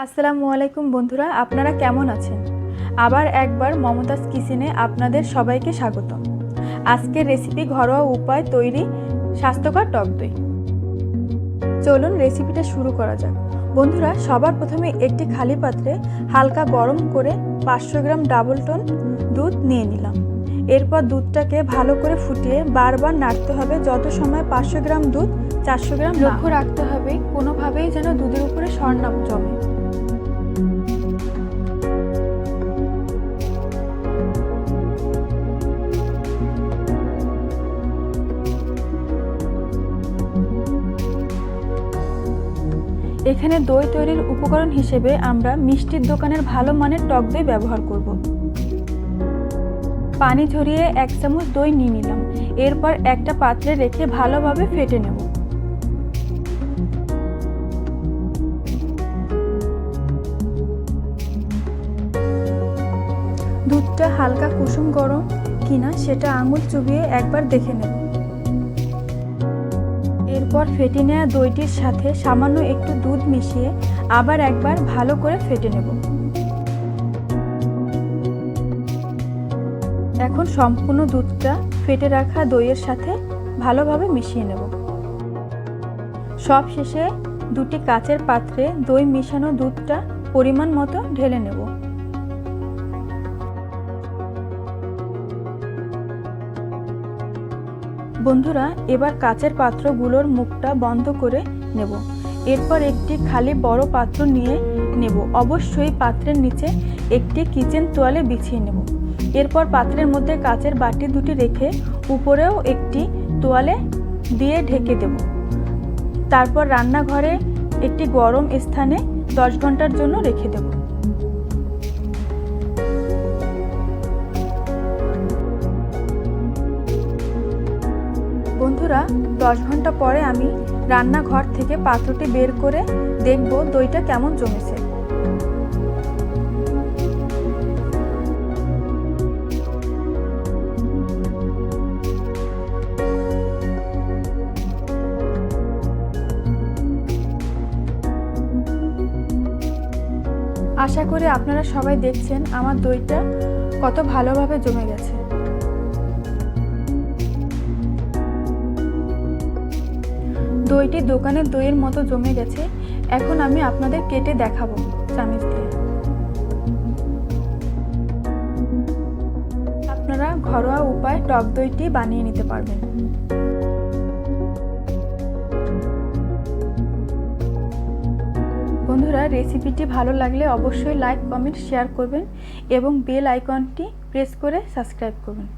আসসালামু আলাইকুম বন্ধুরা, আপনারা কেমন আছেন? আবার একবার মমতাজ কিচেনে আপনাদের সবাইকে স্বাগত। আজকের রেসিপি ঘরোয়া উপায় তৈরি স্বাস্থ্যকর টক দই। চলুন রেসিপিটা শুরু করা যাক। বন্ধুরা, সবার প্রথমে একটি খালি পাত্রে হালকা গরম করে 500 গ্রাম ডাবল টোন দুধ নিয়ে নিলাম। এরপর দুধটাকে ভালো করে ফুটিয়ে বারবার নাড়তে হবে যত সময় 500 গ্রাম দুধ 400 গ্রাম। লক্ষ্য রাখতে হবে কোনোভাবেই যেন দুধের উপরে সর না জমে। এখানে দই তৈরির উপকরণ হিসেবে আমরা মিষ্টির দোকানের ভালো মানের টক দই ব্যবহার করব। পানি ঝরিয়ে 1 চামচ দই নিয়ে নিলাম। এরপর একটা পাত্রে রেখে ভালোভাবে ফেটে নেব। দুধটা হালকা কুসুম গরম কিনা সেটা আঙুল চুবিয়ে একবার দেখে নেব। এরপর ফেটে নেওয়া দইটির সাথে সামান্য একটু দুধ মিশিয়ে আবার একবার ভালো করে ফেটে নেব। এখন সম্পূর্ণ দুধটা ফেটে রাখা দইয়ের সাথে ভালোভাবে মিশিয়ে নেব। সব শেষে দুটি কাচের পাত্রে দই মিশানো দুধটা পরিমাণ মতো ঢেলে নেব। বন্ধুরা, এবার কাচের পাত্রগুলোর মুখটা বন্ধ করে নেব। এরপর একটি খালি বড় পাত্র নিয়ে নেব। অবশ্যই পাত্রের নিচে একটি কিচেন তোয়ালে বিছিয়ে নেব। এরপর পাত্রের মধ্যে কাচের বাটি দুটি রেখে উপরেও একটি তোয়ালে দিয়ে ঢেকে দেব। তারপর রান্নাঘরে একটি গরম স্থানে 10 ঘন্টার জন্য রেখে দেব। বন্ধুরা, 10 ঘন্টা পরে আমি রান্নাঘর থেকে পাত্রটি বের করে দেখব দইটা কেমন জমেছে। আশা করি আপনারা সবাই দেখছেন আমার দইটা কত ভালোভাবে জমে গেছে। দইটি দোকানের দইয়ের মতো জমে গেছে। এখন আমি আপনাদের কেটে দেখাবো চামচ দিয়ে। আপনারা ঘরোয়া উপায়ে টক দইটি বানিয়ে নিতে পারবেন। বন্ধুরা, রেসিপিটি ভালো লাগলে অবশ্যই লাইক, কমেন্ট, শেয়ার করবেন এবং বেল আইকনটি প্রেস করে সাবস্ক্রাইব করবেন।